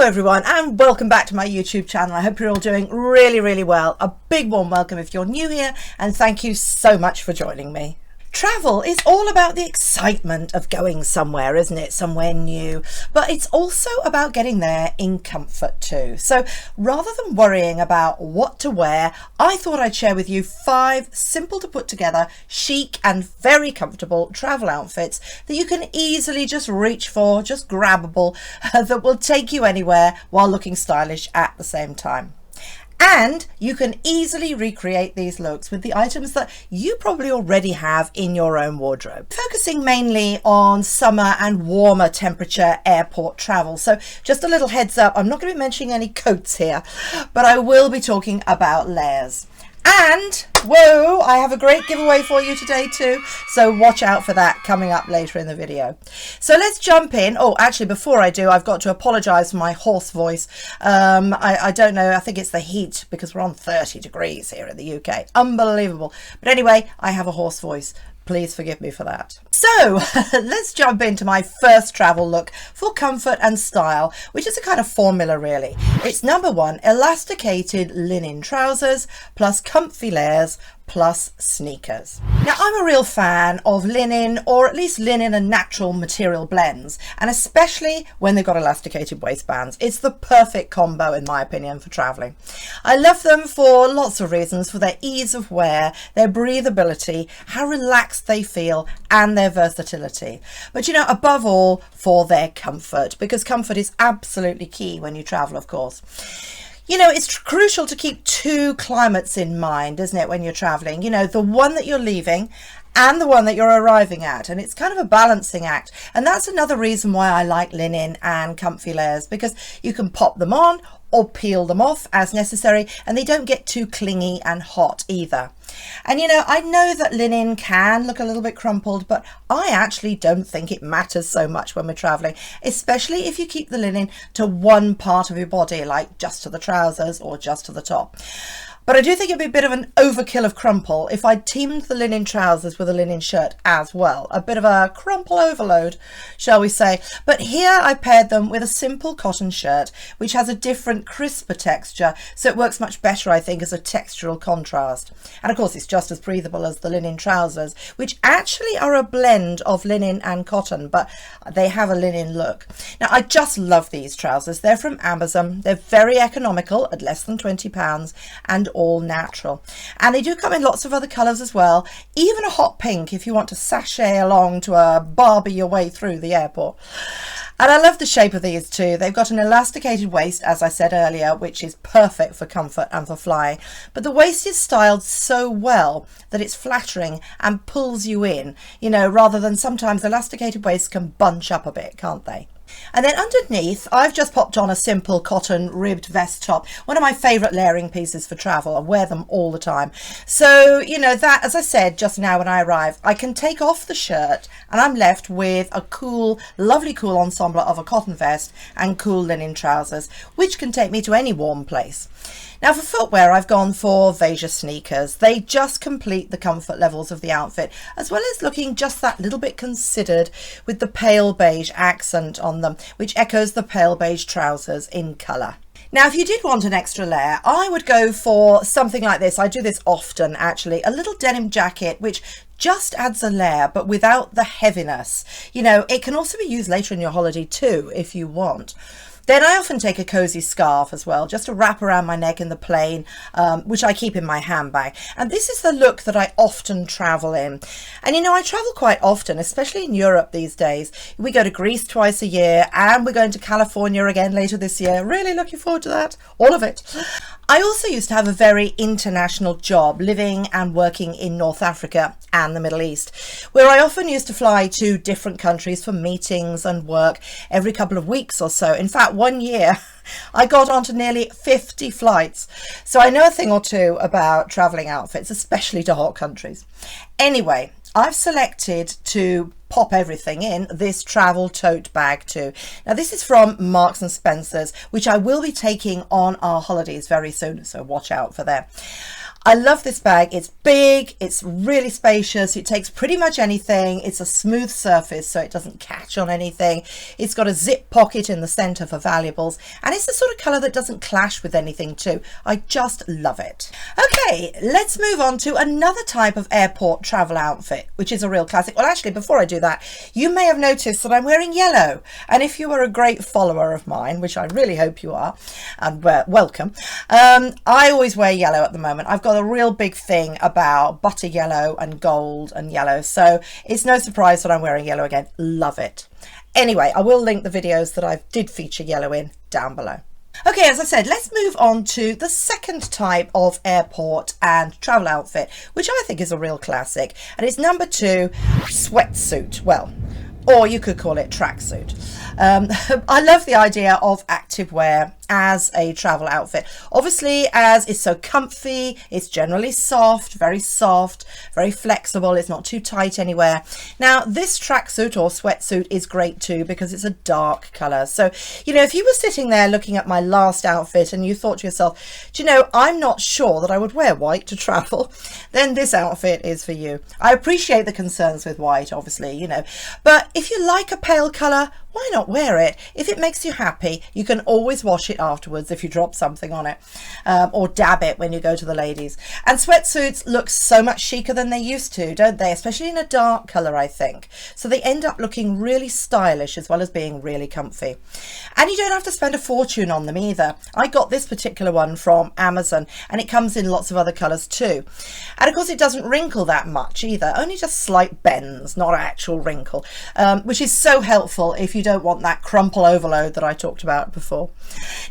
everyone, and welcome back to my YouTube channel. I hope you're all doing really well. A big warm welcome if you're new here, and thank you so much for joining me. Travel is all about the excitement of going somewhere, isn't it? Somewhere new, but it's also about getting there in comfort too. So rather than worrying about what to wear, I thought I'd share with you 5 simple to put together, chic and very comfortable travel outfits that you can easily just reach for, just grabbable, that will take you anywhere while looking stylish at the same time. And you can easily recreate these looks with the items that you probably already have in your own wardrobe. Focusing mainly on summer and warmer temperature airport travel. So just a little heads up, I'm not going to be mentioning any coats here, but I will be talking about layers. And whoa, I have a great giveaway for you today too, so watch out for that coming up later in the video. So let's jump in. Oh, actually before I do, I've got to apologize for my hoarse voice. I don't know, I think it's the heat because we're on 30 degrees here in the UK. Unbelievable. But anyway, I have a hoarse voice. Please forgive me for that. So let's jump into my first travel look for comfort and style, which is a kind of formula really. It's number 1, elasticated linen trousers plus comfy layers plus sneakers. Now I'm a real fan of linen, or at least linen and natural material blends, and especially when they've got elasticated waistbands. It's the perfect combo in my opinion for traveling. I love them for lots of reasons, for their ease of wear, their breathability, how relaxed they feel, and their versatility. But you know, above all, for their comfort, because comfort is absolutely key when you travel, of course. You know, it's crucial to keep 2 climates in mind, isn't it, when you're traveling? You know, the one that you're leaving and the one that you're arriving at, and it's kind of a balancing act. And that's another reason why I like linen and comfy layers, because you can pop them on or peel them off as necessary, and they don't get too clingy and hot either. And you know, I know that linen can look a little bit crumpled, but I actually don't think it matters so much when we're traveling, especially if you keep the linen to one part of your body, like just to the trousers or just to the top. But I do think it'd be a bit of an overkill of crumple if I teamed the linen trousers with a linen shirt as well. A bit of a crumple overload, shall we say. But here I paired them with a simple cotton shirt, which has a different, crisper texture, so it works much better, I think, as a textural contrast. And of course, it's just as breathable as the linen trousers, which actually are a blend of linen and cotton, but they have a linen look. Now, I just love these trousers. They're from Amazon. They're very economical at less than £20, and all natural, and they do come in lots of other colors as well, even a hot pink if you want to sashay along to a Barbie your way through the airport. And I love the shape of these too. They've got an elasticated waist, as I said earlier, which is perfect for comfort and for flying, but the waist is styled so well that it's flattering and pulls you in, you know, rather than sometimes elasticated waists can bunch up a bit, can't they? And then underneath, I've just popped on a simple cotton ribbed vest top, one of my favourite layering pieces for travel. I wear them all the time. So, you know, that, as I said just now when I arrive, I can take off the shirt and I'm left with a cool, lovely cool ensemble of a cotton vest and cool linen trousers, which can take me to any warm place. Now for footwear, I've gone for Veja sneakers. They just complete the comfort levels of the outfit, as well as looking just that little bit considered with the pale beige accent on them, which echoes the pale beige trousers in colour. Now, if you did want an extra layer, I would go for something like this. I do this often, actually. A little denim jacket, which just adds a layer, but without the heaviness. You know, it can also be used later in your holiday too, if you want. Then I often take a cozy scarf as well, just to wrap around my neck in the plain, which I keep in my handbag. And this is the look that I often travel in. And you know, I travel quite often, especially in Europe these days. We go to Greece twice a year, and we're going to California again later this year. Really looking forward to that, all of it. I also used to have a very international job, living and working in North Africa and the Middle East, where I often used to fly to different countries for meetings and work every couple of weeks or so. In fact, one year I got onto nearly 50 flights, so I know a thing or two about traveling outfits, especially to hot countries. Anyway, I've selected to pop everything in this travel tote bag too. Now this is from Marks and Spencer's, which I will be taking on our holidays very soon, so watch out for them. I love this bag. It's big, it's really spacious, it takes pretty much anything. It's a smooth surface so it doesn't catch on anything. It's got a zip pocket in the center for valuables, and it's the sort of color that doesn't clash with anything too. I just love it. Okay, let's move on to another type of airport travel outfit, which is a real classic. Well, actually, before I do that, you may have noticed that I'm wearing yellow, and if you are a great follower of mine, which I really hope you are, and welcome, I always wear yellow at the moment. I've got a real big thing about butter yellow and gold and yellow, so it's no surprise that I'm wearing yellow again. Love it. Anyway, I will link the videos that I did feature yellow in down below. Okay, as I said, let's move on to the second type of airport and travel outfit, which I think is a real classic, and it's number 2, sweatsuit. Well, or you could call it tracksuit. I love the idea of activewear as a travel outfit. Obviously, as it's so comfy, it's generally soft, very flexible, it's not too tight anywhere. Now, this tracksuit or sweatsuit is great too because it's a dark color. So, you know, if you were sitting there looking at my last outfit and you thought to yourself, do you know, I'm not sure that I would wear white to travel, then this outfit is for you. I appreciate the concerns with white, obviously, you know, but if you like a pale color, why not wear it? If it makes you happy, you can always wash it afterwards if you drop something on it, or dab it when you go to the ladies. And sweatsuits look so much chicer than they used to, don't they? Especially in a dark colour, I think. So they end up looking really stylish as well as being really comfy. And you don't have to spend a fortune on them either. I got this particular one from Amazon, and it comes in lots of other colours too. And of course it doesn't wrinkle that much either, only just slight bends, not actual wrinkle, which is so helpful if you don't want that crumple overload that I talked about before.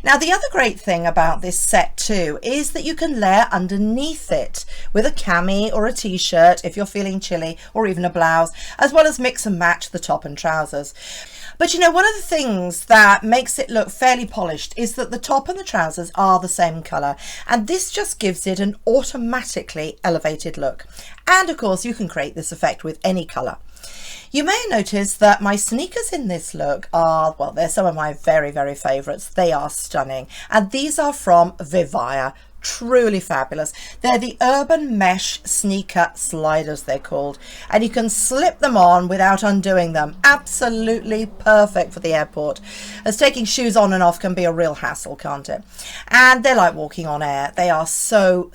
Now, the other great thing about this set too is that you can layer underneath it with a cami or a t-shirt if you're feeling chilly, or even a blouse, as well as mix and match the top and trousers. But you know, one of the things that makes it look fairly polished is that the top and the trousers are the same colour, and this just gives it an automatically elevated look. And of course you can create this effect with any colour. You may notice that my sneakers in this look are, well, they're some of my very favourites. They are stunning, and these are from Vivaya. Truly fabulous. They're the urban mesh sneaker sliders, they're called, and you can slip them on without undoing them. Absolutely perfect for the airport, as taking shoes on and off can be a real hassle, can't it? And they're like walking on air. They are so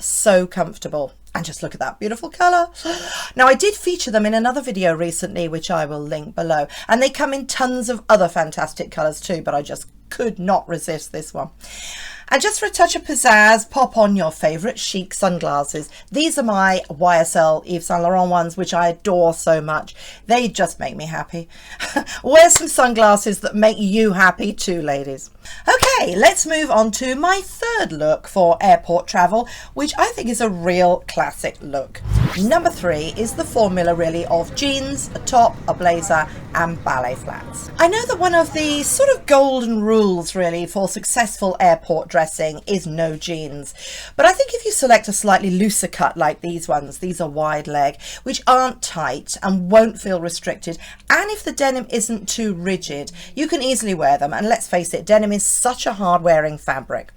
comfortable. And just look at that beautiful colour. Now, I did feature them in another video recently, which I will link below, and they come in tons of other fantastic colours too, but I just could not resist this one. And just for a touch of pizzazz, pop on your favourite Chic sunglasses. These are my YSL Yves Saint Laurent ones, which I adore so much. They just make me happy. Wear some sunglasses that make you happy too, ladies. Okay, let's move on to my third look for airport travel, which I think is a real classic look. Number 3 is the formula really of jeans, a top, a blazer and ballet flats. I know that one of the sort of golden rules really for successful airport dressing is no jeans, but I think if you select a slightly looser cut like these ones, these are wide leg, which aren't tight and won't feel restricted, and if the denim isn't too rigid, you can easily wear them. And let's face it, denim is such a hard wearing fabric.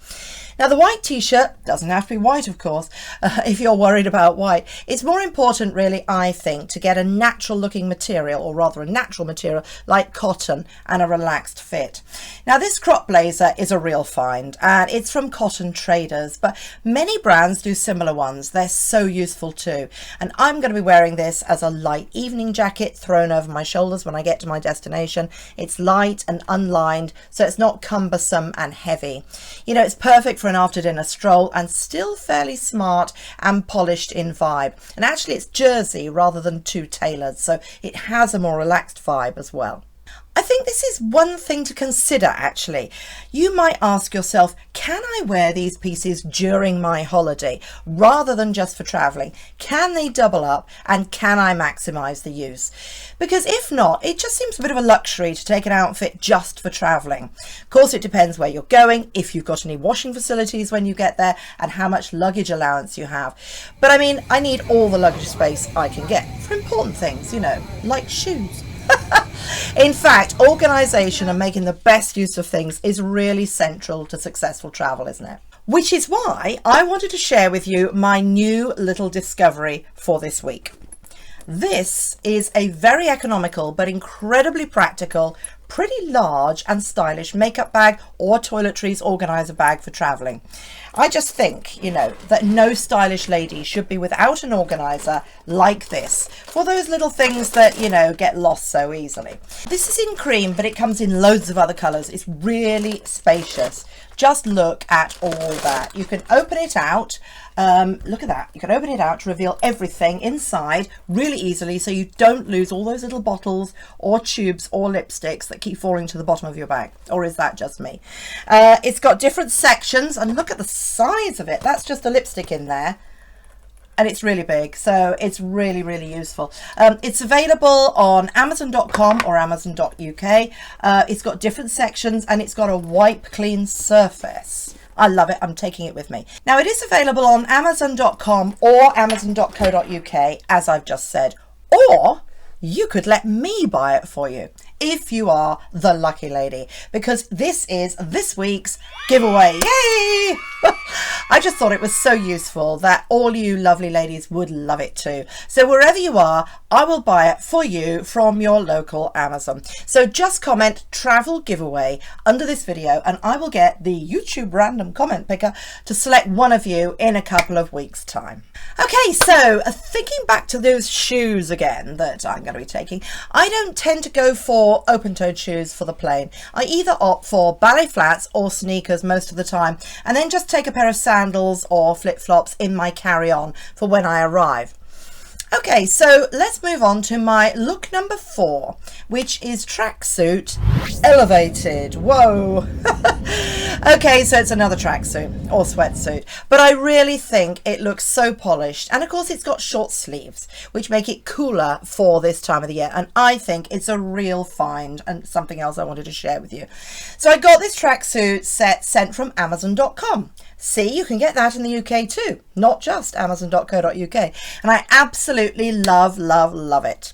Now, the white t-shirt doesn't have to be white, of course, if you're worried about white. It's more important, really, I think, to get a natural looking material, or rather a natural material like cotton, and a relaxed fit. Now, this crop blazer is a real find, and it's from Cotton Traders, but many brands do similar ones. They're so useful too. And I'm going to be wearing this as a light evening jacket thrown over my shoulders when I get to my destination. It's light and unlined, so it's not cumbersome and heavy. You know, it's perfect for an after dinner stroll and still fairly smart and polished in vibe. And actually it's jersey rather than too tailored, so it has a more relaxed vibe as well. I think this is one thing to consider actually. You might ask yourself, can I wear these pieces during my holiday rather than just for traveling? Can they double up, and can I maximize the use? Because if not, it just seems a bit of a luxury to take an outfit just for traveling. Of course, it depends where you're going, if you've got any washing facilities when you get there, and how much luggage allowance you have. But I mean, I need all the luggage space I can get for important things, you know, like shoes. In fact, organisation and making the best use of things is really central to successful travel, isn't it? Which is why I wanted to share with you my new little discovery for this week. This is a very economical but incredibly practical, pretty large and stylish makeup bag or toiletries organiser bag for travelling. I just think, you know, that no stylish lady should be without an organiser like this for those little things that, you know, get lost so easily. This is in cream, but it comes in loads of other colours. It's really spacious. Just look at all that. You can open it out. Look at that. You can open it out to reveal everything inside really easily, so you don't lose all those little bottles or tubes or lipsticks that keep falling to the bottom of your bag. Or is that just me? It's got different sections, and look at the size of it. That's just a lipstick in there. And it's really big, so it's really, really useful. It's available on amazon.com or amazon.uk. It's got different sections, and it's got a wipe clean surface. I love it. I'm taking it with me. Now, it is available on amazon.com or amazon.co.uk, as I've just said, or you could let me buy it for you if you are the lucky lady, because this is this week's giveaway. Yay! I just thought it was so useful that all you lovely ladies would love it too. So wherever you are, I will buy it for you from your local Amazon. So just comment travel giveaway under this video and I will get the YouTube random comment picker to select one of you in a couple of weeks' time. Okay, so thinking back to those shoes again that I'm going to be taking, I don't tend to go for open-toed shoes for the plane. I either opt for ballet flats or sneakers most of the time, and then just take a pair of sandals or flip-flops in my carry-on for when I arrive. Okay, so let's move on to my look number 4, which is tracksuit elevated. Whoa. Okay, so it's another tracksuit or sweatsuit, but I really think it looks so polished. And of course it's got short sleeves, which make it cooler for this time of the year. And I think it's a real find and something else I wanted to share with you. So I got this tracksuit set sent from amazon.com. See, you can get that in the UK too, not just amazon.co.uk. And I absolutely love, love, love it.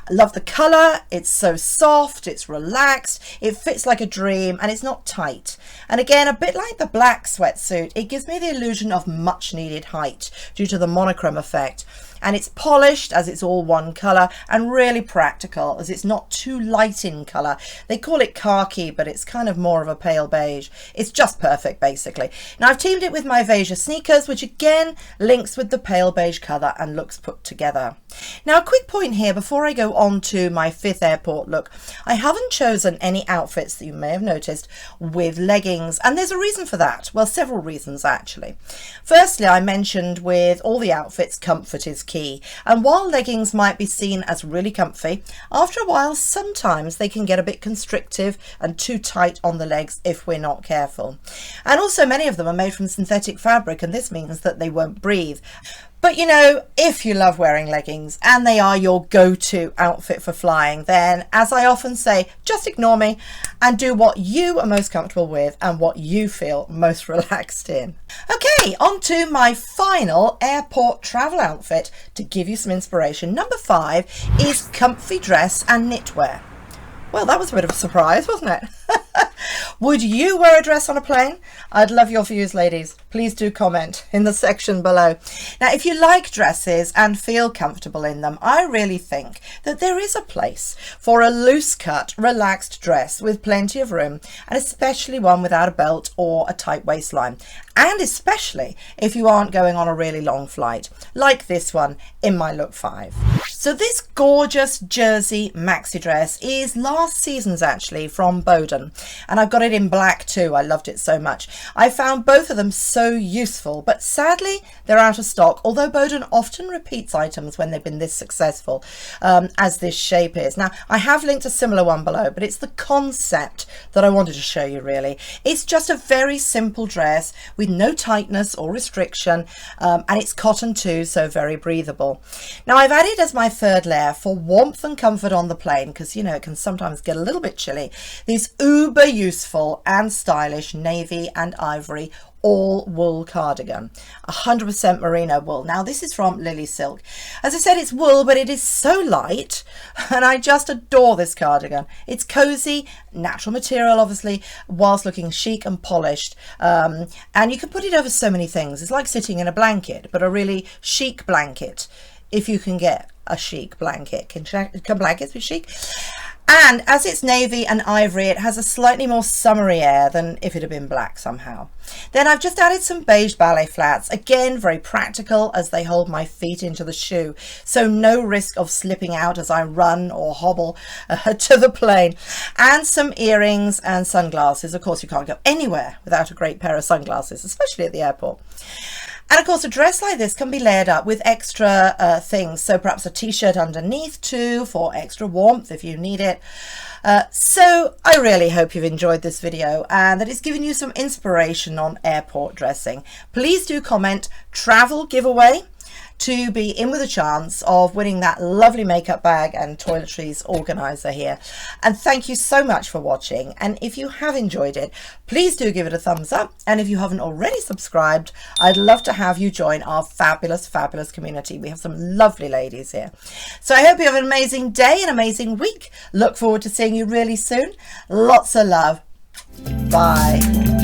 I love the colour. It's so soft, it's relaxed, it fits like a dream, and it's not tight. And again, a bit like the black sweatsuit, it gives me the illusion of much needed height due to the monochrome effect. And it's polished as it's all one colour, and really practical as it's not too light in colour. They call it khaki, but it's kind of more of a pale beige. It's just perfect, basically. Now I've teamed it with my Veja sneakers, which again links with the pale beige colour and looks put together. Now a quick point here before I go on to my 5th airport look. I haven't chosen any outfits that you may have noticed with leggings, and there's a reason for that. Well, several reasons actually. Firstly, I mentioned with all the outfits, comfort is key, and while leggings might be seen as really comfy, after a while sometimes they can get a bit constrictive and too tight on the legs if we're not careful. And also many of them are made from synthetic fabric, and this means that they won't breathe. But you know, if you love wearing leggings and they are your go-to outfit for flying, then as I often say, just ignore me and do what you are most comfortable with and what you feel most relaxed in. Okay, on to my final airport travel outfit to give you some inspiration. Number 5 is comfy dress and knitwear. Well, that was a bit of a surprise, wasn't it? Would you wear a dress on a plane? I'd love your views, ladies. Please do comment in the section below. Now, if you like dresses and feel comfortable in them, I really think that there is a place for a loose cut, relaxed dress with plenty of room, and especially one without a belt or a tight waistline. And especially if you aren't going on a really long flight, like this one in my look 5. So this gorgeous jersey maxi dress is last season's actually from Boden, and I've got it in black too. I loved it so much. I found both of them so useful, but sadly they're out of stock, although Boden often repeats items when they've been this successful, as this shape is. Now I have linked a similar one below, but it's the concept that I wanted to show you really. It's just a very simple dress with no tightness or restriction, and it's cotton too, so very breathable. Now I've added as my 3rd layer for warmth and comfort on the plane, because you know it can sometimes get a little bit chilly, these uber useful and stylish navy and ivory all wool cardigan, 100% merino wool. Now this is from Lily Silk. As I said, it's wool, but it is so light, and I just adore this cardigan. It's cozy, natural material obviously, whilst looking chic and polished, and you can put it over so many things. It's like sitting in a blanket, but a really chic blanket, if you can get a chic blanket. Can blankets be chic? And as it's navy and ivory, it has a slightly more summery air than if it had been black somehow. Then I've just added some beige ballet flats, again very practical as they hold my feet into the shoe, so no risk of slipping out as I run or hobble to the plane. And some earrings and sunglasses. Of course, you can't go anywhere without a great pair of sunglasses, especially at the airport. And of course, a dress like this can be layered up with extra things. So perhaps a t-shirt underneath too, for extra warmth if you need it. So I really hope you've enjoyed this video and that it's given you some inspiration on airport dressing. Please do comment travel giveaway to be in with a chance of winning that lovely makeup bag and toiletries organizer here. And thank you so much for watching, and if you have enjoyed it, please do give it a thumbs up, and if you haven't already subscribed, I'd love to have you join our fabulous community. We have some lovely ladies here. So I hope you have an amazing day, an amazing week. Look forward to seeing you really soon. Lots of love. Bye.